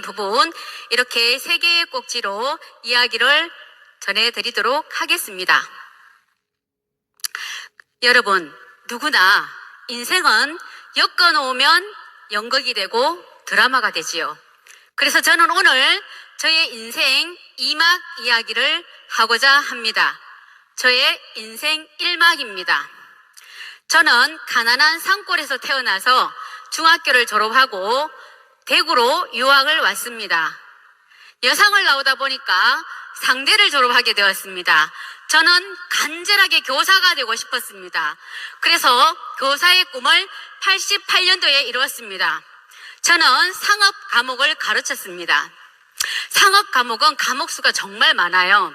부분 이렇게 세 개의 꼭지로 이야기를 전해드리도록 하겠습니다. 여러분, 누구나 인생은 엮어놓으면 연극이 되고 드라마가 되지요. 그래서 저는 오늘 저의 인생 2막 이야기를 하고자 합니다. 저의 인생 1막입니다. 저는 가난한 산골에서 태어나서 중학교를 졸업하고 대구로 유학을 왔습니다. 여상을 나오다 보니까 상대를 졸업하게 되었습니다. 저는 간절하게 교사가 되고 싶었습니다. 그래서 교사의 꿈을 88년도에 이루었습니다. 저는 상업 과목을 가르쳤습니다. 상업 과목은 과목 수가 정말 많아요.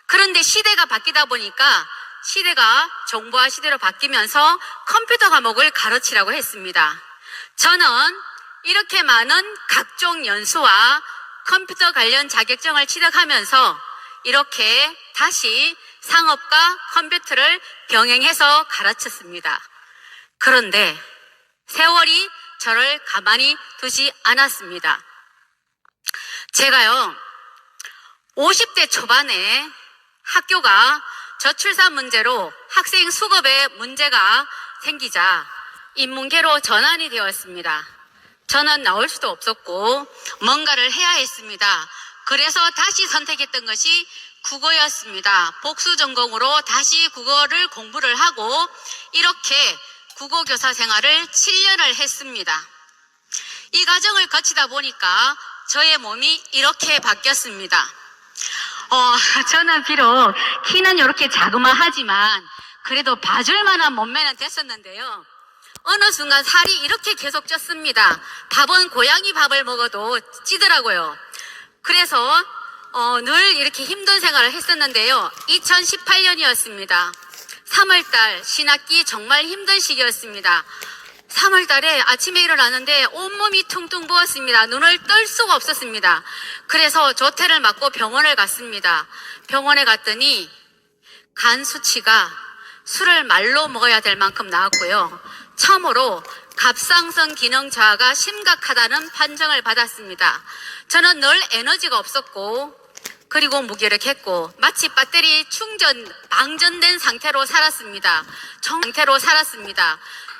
그런데 시대가 바뀌다 보니까 시대가 정보화 시대로 바뀌면서 컴퓨터 과목을 가르치라고 했습니다. 저는 이렇게 많은 각종 연수와 컴퓨터 관련 자격증을 취득하면서 이렇게 다시 상업과 컴퓨터를 병행해서 가르쳤습니다. 그런데 세월이 저를 가만히 두지 않았습니다. 제가요, 50대 초반에 학교가 저출산 문제로 학생 수급에 문제가 생기자 인문계로 전환이 되었습니다. 저는 나올 수도 없었고 뭔가를 해야 했습니다. 그래서 다시 선택했던 것이 국어였습니다. 복수 전공으로 다시 국어를 공부를 하고 이렇게 국어교사 생활을 7년을 했습니다. 이 과정을 거치다 보니까 저의 몸이 이렇게 바뀌었습니다. 저는 비록 키는 이렇게 자그마하지만 그래도 봐줄 만한 몸매는 됐었는데요. 어느 순간 살이 이렇게 계속 쪘습니다. 밥은 고양이 밥을 먹어도 찌더라고요. 그래서 늘 이렇게 힘든 생활을 했었는데요. 2018년이었습니다. 3월달 신학기 정말 힘든 시기였습니다. 3월달에 아침에 일어났는데 온몸이 퉁퉁 부었습니다. 눈을 뜰 수가 없었습니다. 그래서 조퇴를 맞고 병원을 갔습니다. 병원에 갔더니 간 수치가 술을 말로 먹어야 될 만큼 나왔고요. 처음으로 갑상선 기능 저하가 심각하다는 판정을 받았습니다. 저는 늘 에너지가 없었고 그리고 무기력했고 마치 배터리 방전된 상태로 살았습니다.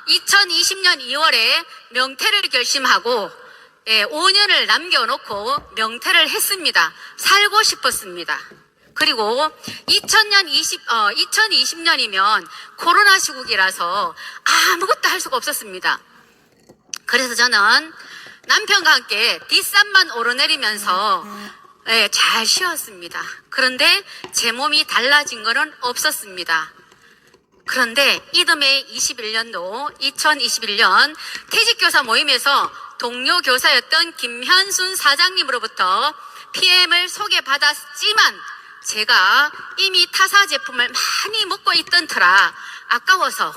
2020년 2월에 명퇴를 결심하고 5년을 남겨놓고 명퇴를 했습니다. 살고 싶었습니다. 그리고 2020년이면 코로나 시국이라서 아무것도 할 수가 없었습니다. 그래서 저는 남편과 함께 뒷산만 오르내리면서 잘 쉬었습니다. 그런데 제 몸이 달라진 것은 없었습니다. 그런데 이듬해 2021년 퇴직교사 모임에서 동료 교사였던 김현순 사장님으로부터 PM을 소개받았지만 제가 이미 타사 제품을 많이 먹고 있던 터라 아까워서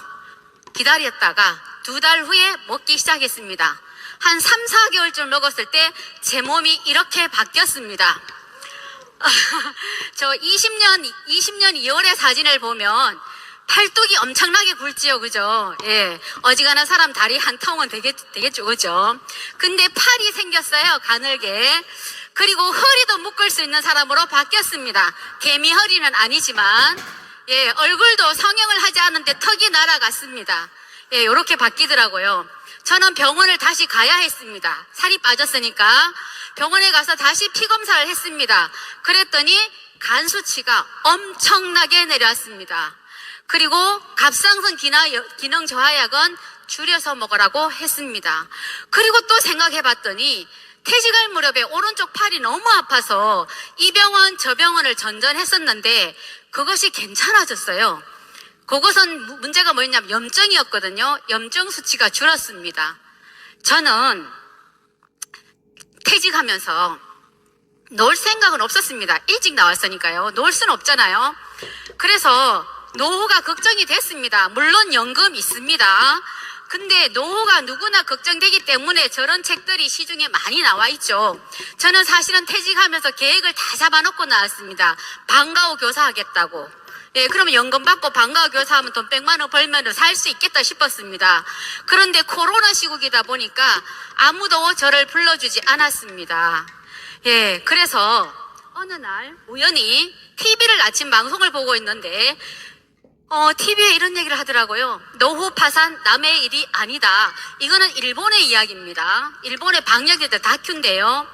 기다렸다가 2달 후에 먹기 시작했습니다. 한 3, 4개월쯤 먹었을 때 제 몸이 이렇게 바뀌었습니다. 저 20년 2월의 사진을 보면 팔뚝이 엄청나게 굵지요, 그죠? 예. 어지간한 사람 다리 한 통은 되겠죠, 그죠? 근데 팔이 생겼어요, 가늘게. 그리고 허리도 묶을 수 있는 사람으로 바뀌었습니다. 개미 허리는 아니지만, 얼굴도 성형을 하지 않은데 턱이 날아갔습니다. 요렇게 바뀌더라고요. 저는 병원을 다시 가야 했습니다. 살이 빠졌으니까. 병원에 가서 다시 피 검사를 했습니다. 그랬더니 간 수치가 엄청나게 내려왔습니다. 그리고 갑상선 기능 저하약은 줄여서 먹으라고 했습니다. 그리고 또 생각해 봤더니 퇴직할 무렵에 오른쪽 팔이 너무 아파서 이 병원 저 병원을 전전했었는데 그것이 괜찮아졌어요. 그것은 문제가 뭐였냐면 염증이었거든요. 염증 수치가 줄었습니다. 저는 퇴직하면서 놀 생각은 없었습니다. 일찍 나왔으니까요. 놀 수는 없잖아요. 그래서 노후가 걱정이 됐습니다. 물론 연금 있습니다. 근데 노후가 누구나 걱정되기 때문에 저런 책들이 시중에 많이 나와 있죠. 저는 사실은 퇴직하면서 계획을 다 잡아놓고 나왔습니다. 방과 후 교사 하겠다고. 예, 그러면 연금 받고 방과후 교사하면 돈 100만 원 벌면 살 수 있겠다 싶었습니다. 그런데 코로나 시국이다 보니까 아무도 저를 불러주지 않았습니다. 예, 그래서 어느 날 우연히 TV를 아침 방송을 보고 있는데 TV에 이런 얘기를 하더라고요. 노후 파산 남의 일이 아니다. 이거는 일본의 이야기입니다. 일본의 방역이들 다큐인데요.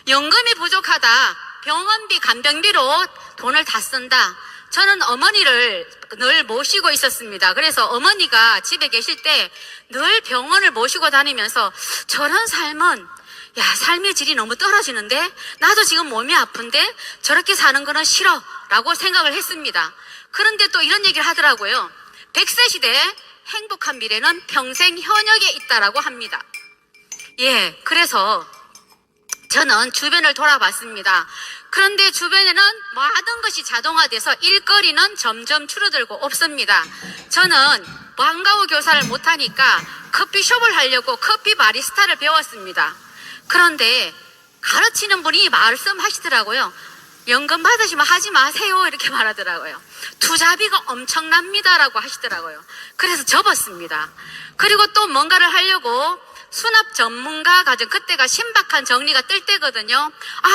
연금이 부족하다. 병원비, 간병비로 돈을 다 쓴다. 저는 어머니를 늘 모시고 있었습니다. 그래서 어머니가 집에 계실 때 늘 병원을 모시고 다니면서 저런 삶은 삶의 질이 너무 떨어지는데 나도 지금 몸이 아픈데 저렇게 사는 거는 싫어 라고 생각을 했습니다. 그런데 또 이런 얘기를 하더라고요. 100세 시대 행복한 미래는 평생 현역에 있다라고 합니다. 예, 그래서 저는 주변을 돌아봤습니다. 그런데 주변에는 모든 것이 자동화돼서 일거리는 점점 줄어들고 없습니다. 저는 방과후 교사를 못하니까 커피숍을 하려고 커피 바리스타를 배웠습니다. 그런데 가르치는 분이 말씀하시더라고요. 연금 받으시면 하지 마세요 이렇게 말하더라고요. 투자비가 엄청납니다라고 하시더라고요. 그래서 접었습니다. 그리고 또 뭔가를 하려고 수납 전문가 과정, 그때가 신박한 정리가 뜰 때거든요.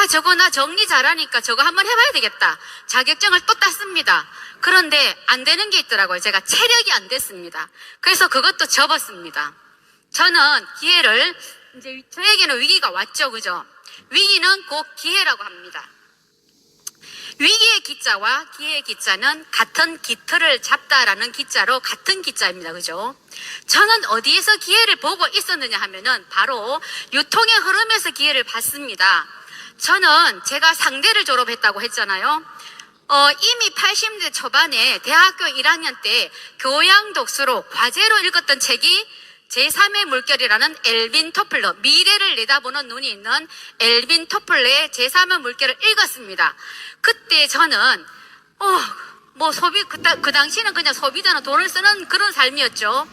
저거 나 정리 잘하니까 저거 한번 해봐야 되겠다. 자격증을 또 땄습니다. 그런데 안 되는 게 있더라고요. 제가 체력이 안 됐습니다. 그래서 그것도 접었습니다. 저는 기회를, 이제 저에게는 위기가 왔죠, 그죠? 위기는 곧 기회라고 합니다. 위기의 기자와 기회의 기자는 같은 깃털을 잡다라는 기자로 같은 기자입니다. 그죠? 저는 어디에서 기회를 보고 있었느냐 하면은 바로 유통의 흐름에서 기회를 봤습니다. 저는 제가 상대를 졸업했다고 했잖아요. 이미 80대 초반에 대학교 1학년 때 교양 독서로 과제로 읽었던 책이 제3의 물결이라는 엘빈 토플러, 미래를 내다보는 눈이 있는 엘빈 토플러의 제3의 물결을 읽었습니다. 그때 저는 그 당시는 그냥 소비자는 돈을 쓰는 그런 삶이었죠.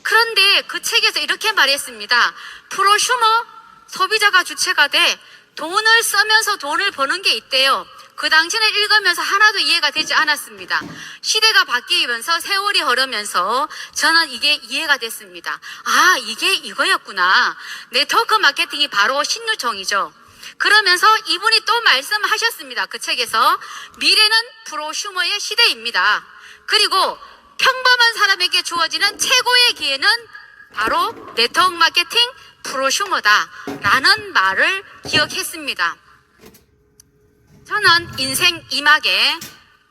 그런데 그 책에서 이렇게 말했습니다. 프로슈머, 소비자가 주체가 돼 돈을 쓰면서 돈을 버는 게 있대요. 그 당시는 읽으면서 하나도 이해가 되지 않았습니다. 시대가 바뀌면서 세월이 흐르면서 저는 이게 이해가 됐습니다. 이게 이거였구나. 네트워크 마케팅이 바로 신유통이죠. 그러면서 이분이 또 말씀하셨습니다. 그 책에서 미래는 프로슈머의 시대입니다. 그리고 평범한 사람에게 주어지는 최고의 기회는 바로 네트워크 마케팅 프로슈머다 라는 말을 기억했습니다. 저는 인생 2막에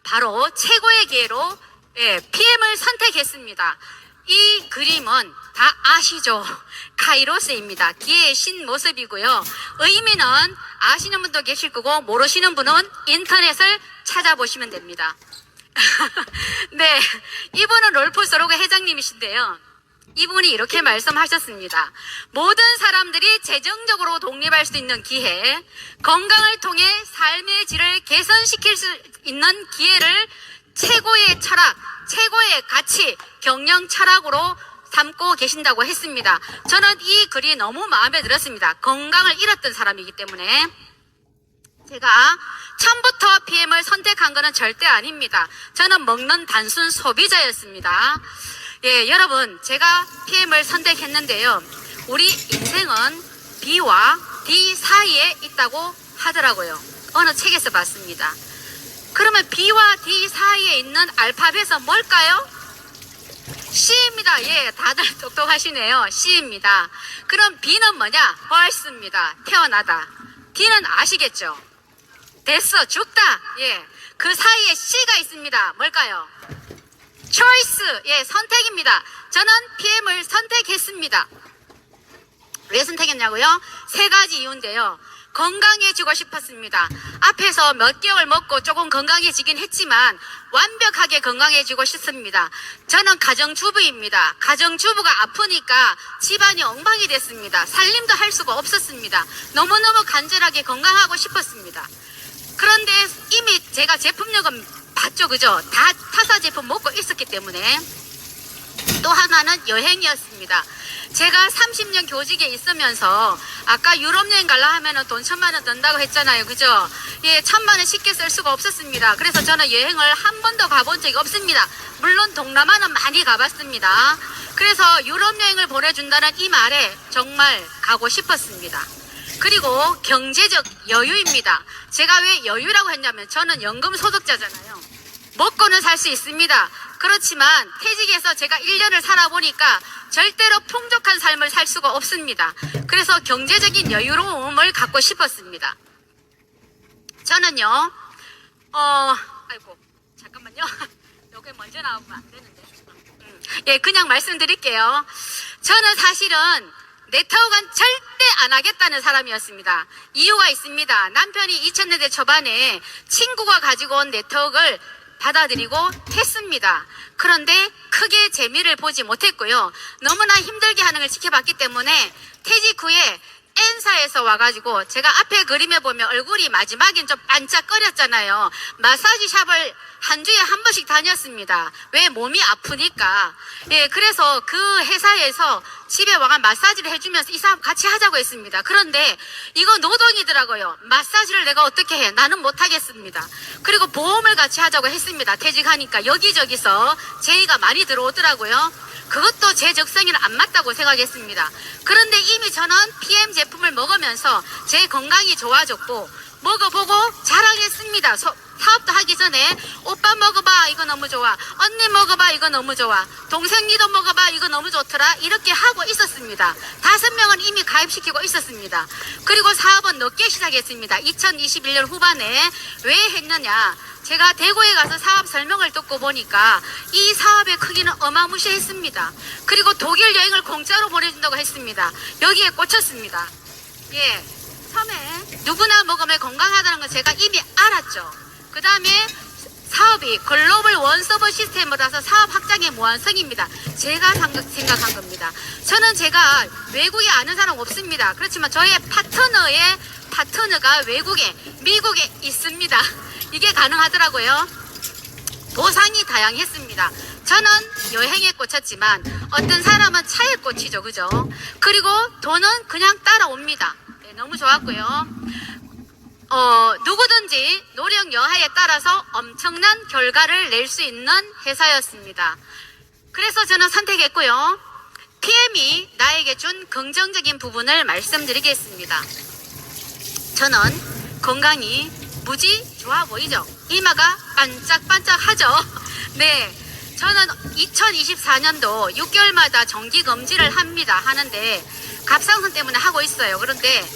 바로 최고의 기회로 PM을 선택했습니다. 이 그림은 다 아시죠? 카이로스입니다. 기회의 신 모습이고요. 의미는 아시는 분도 계실 거고 모르시는 분은 인터넷을 찾아보시면 됩니다. 네, 이분은 롤프 서로그 회장님이신데요. 이분이 이렇게 말씀하셨습니다. 모든 사람들이 재정적으로 독립할 수 있는 기회, 건강을 통해 삶의 질을 개선시킬 수 있는 기회를 최고의 철학, 최고의 가치, 경영 철학으로 삼고 계신다고 했습니다. 저는 이 글이 너무 마음에 들었습니다. 건강을 잃었던 사람이기 때문에. 제가 처음부터 PM을 선택한 것은 절대 아닙니다. 저는 먹는 단순 소비자였습니다. 예, 여러분, 제가 PM을 선택했는데요. 우리 인생은 B와 D 사이에 있다고 하더라고요. 어느 책에서 봤습니다. 그러면 B와 D 사이에 있는 알파벳은 뭘까요? C입니다. 예, 다들 똑똑하시네요. C입니다. 그럼 B는 뭐냐? birth입니다. 태어나다. D는 아시겠죠? 됐어, 죽다. 예, 그 사이에 C가 있습니다. 뭘까요? choice, 예, 선택입니다. 저는 PM을 선택했습니다. 왜 선택했냐고요? 3가지 이유인데요. 건강해지고 싶었습니다. 앞에서 몇 개월 먹고 조금 건강해지긴 했지만 완벽하게 건강해지고 싶습니다. 저는 가정주부입니다. 가정주부가 아프니까 집안이 엉망이 됐습니다. 살림도 할 수가 없었습니다. 너무너무 간절하게 건강하고 싶었습니다. 그런데 이미 제가 제품력은 봤죠, 그죠? 다 타사 제품 먹고 있었기 때문에 또 하나는 여행이었습니다. 제가 30년 교직에 있으면서 아까 유럽 여행 가려 하면은 돈 1,000만 원 든다고 했잖아요. 그죠? 예, 1,000만 원 쉽게 쓸 수가 없었습니다. 그래서 저는 여행을 한 번도 가본 적이 없습니다. 물론 동남아는 많이 가봤습니다. 그래서 유럽 여행을 보내준다는 이 말에 정말 가고 싶었습니다. 그리고 경제적 여유입니다. 제가 왜 여유라고 했냐면 저는 연금 소득자잖아요. 먹고는 살 수 있습니다. 그렇지만 퇴직해서 제가 1년을 살아보니까 절대로 풍족한 삶을 살 수가 없습니다. 그래서 경제적인 여유로움을 갖고 싶었습니다. 저는요, 아이고, 잠깐만요. 여기 먼저 나오면 안 되는데. 예, 그냥 말씀드릴게요. 저는 사실은 네트워크는 절대 안 하겠다는 사람이었습니다. 이유가 있습니다. 남편이 2000년대 초반에 친구가 가지고 온 네트워크를 받아들이고 했습니다. 그런데 크게 재미를 보지 못했고요. 너무나 힘들게 하는 걸 지켜봤기 때문에 퇴직 후에 N사에서 와가지고 제가 앞에 그림에 보면 얼굴이 마지막엔 좀 반짝거렸잖아요. 마사지 샵을 한 주에 한 번씩 다녔습니다. 왜? 몸이 아프니까. 예, 그래서 그 회사에서 집에 와가 마사지를 해주면서 이 사업 같이 하자고 했습니다. 그런데 이거 노동이더라고요. 마사지를 내가 어떻게 해? 나는 못하겠습니다. 그리고 보험을 같이 하자고 했습니다. 퇴직하니까 여기저기서 제의가 많이 들어오더라고요. 그것도 제 적성에는 안 맞다고 생각했습니다. 그런데 이미 저는 PM 제품을 먹으면서 제 건강이 좋아졌고 먹어보고 자랑했습니다. 사업도 하기 전에 오빠 먹어봐 이거 너무 좋아, 언니 먹어봐 이거 너무 좋아, 동생 니도 먹어봐 이거 너무 좋더라, 이렇게 하고 있었습니다. 5명은 이미 가입시키고 있었습니다. 그리고 사업은 늦게 시작했습니다. 2021년 후반에 왜 했느냐, 제가 대구에 가서 사업 설명을 듣고 보니까 이 사업의 크기는 어마무시했습니다. 그리고 독일 여행을 공짜로 보내준다고 했습니다. 여기에 꽂혔습니다. 예, 처음에 누구나 먹으면 건강하다는 걸 제가 이미 알았죠. 그 다음에 사업이 글로벌 원서버 시스템으로서 사업 확장의 무한성입니다. 제가 생각한 겁니다. 저는 제가 외국에 아는 사람 없습니다. 그렇지만 저의 파트너가 외국에, 미국에 있습니다. 이게 가능하더라고요. 보상이 다양했습니다. 저는 여행에 꽂혔지만 어떤 사람은 차에 꽂히죠. 그죠? 그리고 돈은 그냥 따라옵니다. 네, 너무 좋았고요. 누구든지 노력 여하에 따라서 엄청난 결과를 낼 수 있는 회사였습니다. 그래서 저는 선택했고요. PM이 나에게 준 긍정적인 부분을 말씀드리겠습니다. 저는 건강이 무지 좋아 보이죠? 이마가 반짝반짝하죠? 네, 저는 2024년도 6개월마다 정기검진을 하는데 갑상선 때문에 하고 있어요. 그런데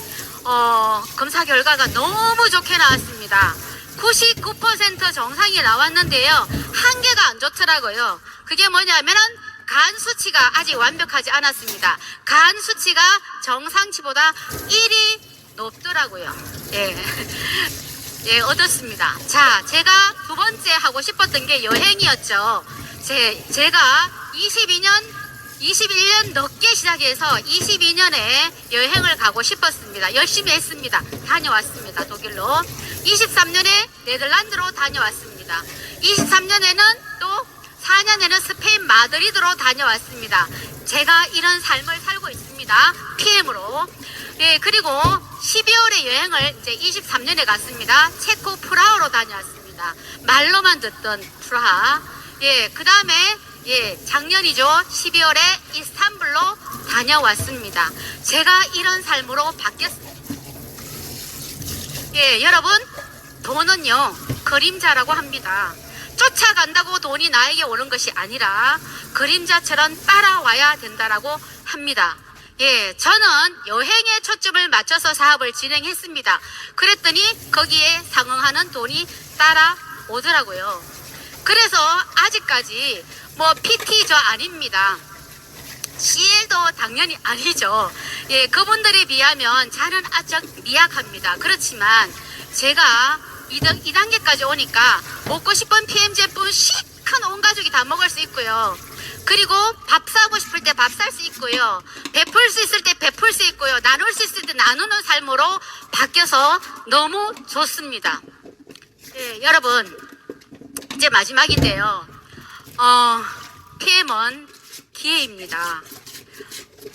검사 결과가 너무 좋게 나왔습니다. 99% 정상이 나왔는데요. 한 개가 안 좋더라고요. 그게 뭐냐면은 간 수치가 아직 완벽하지 않았습니다. 간 수치가 정상치보다 1이 높더라고요. 예. 예, 얻었습니다. 자, 제가 두 번째 하고 싶었던 게 여행이었죠. 제가 21년 늦게 시작해서 22년에 여행을 가고 싶었습니다. 열심히 했습니다. 다녀왔습니다. 독일로. 23년에 네덜란드로 다녀왔습니다. 23년에는 또 4년에는 스페인 마드리드로 다녀왔습니다. 제가 이런 삶을 살고 있습니다. PM으로. 예, 그리고 12월에 여행을 이제 23년에 갔습니다. 체코 프라하로 다녀왔습니다. 말로만 듣던 프라하. 예, 그 다음에 예, 작년이죠. 12월에 이스탄불로 다녀왔습니다. 제가 이런 삶으로 바뀌었습니다. 예, 여러분, 돈은요, 그림자라고 합니다. 쫓아간다고 돈이 나에게 오는 것이 아니라 그림자처럼 따라와야 된다라고 합니다. 예, 저는 여행에 초점을 맞춰서 사업을 진행했습니다. 그랬더니 거기에 상응하는 돈이 따라오더라고요. 그래서 아직까지 뭐 PT 저 아닙니다. CL도 당연히 아니죠. 예, 그분들에 비하면 저는 아주 미약합니다. 그렇지만 제가 2단계까지 오니까 먹고 싶은 PM 제품 시큰 온 가족이 다 먹을 수 있고요. 그리고 밥 사고 싶을 때 밥 살 수 있고요. 베풀 수 있을 때 베풀 수 있고요. 나눌 수 있을 때 나누는 삶으로 바뀌어서 너무 좋습니다. 예, 여러분, 이제 마지막인데요. PM은 기회입니다.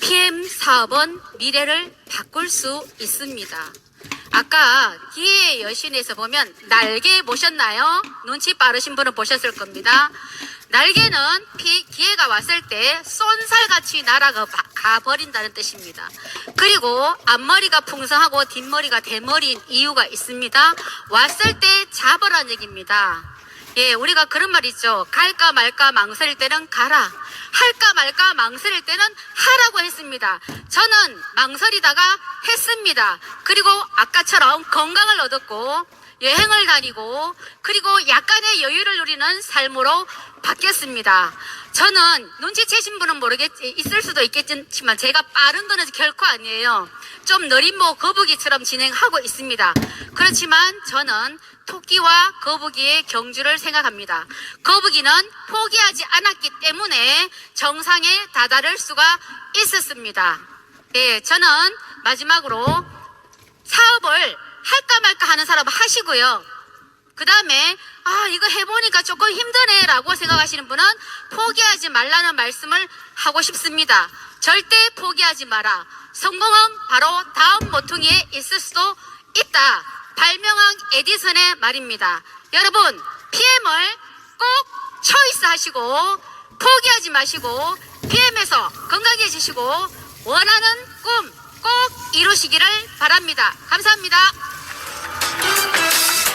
PM 사업은 미래를 바꿀 수 있습니다. 아까 기회의 여신에서 보면 날개 보셨나요? 눈치 빠르신 분은 보셨을 겁니다. 날개는 기회가 왔을 때 쏜살같이 날아가 버린다는 뜻입니다. 그리고 앞머리가 풍성하고 뒷머리가 대머리인 이유가 있습니다. 왔을 때 잡으라는 얘기입니다. 예, 우리가 그런 말 있죠. 갈까 말까 망설일 때는 가라. 할까 말까 망설일 때는 하라고 했습니다. 저는 망설이다가 했습니다. 그리고 아까처럼 건강을 얻었고 여행을 다니고 그리고 약간의 여유를 누리는 삶으로 바뀌었습니다. 저는 눈치채신 분은 있을 수도 있겠지만 제가 빠른 거는 결코 아니에요. 좀 느린 거북이처럼 진행하고 있습니다. 그렇지만 저는 토끼와 거북이의 경주를 생각합니다. 거북이는 포기하지 않았기 때문에 정상에 다다를 수가 있었습니다. 네, 저는 마지막으로 사업을 할까 말까 하는 사람 하시고요. 그 다음에 이거 해보니까 조금 힘드네 라고 생각하시는 분은 포기하지 말라는 말씀을 하고 싶습니다. 절대 포기하지 마라. 성공은 바로 다음 모퉁이에 있을 수도 있다. 발명왕 에디슨의 말입니다. 여러분, PM을 꼭 초이스 하시고 포기하지 마시고 PM에서 건강해지시고 원하는 꿈 꼭 이루시기를 바랍니다. 감사합니다.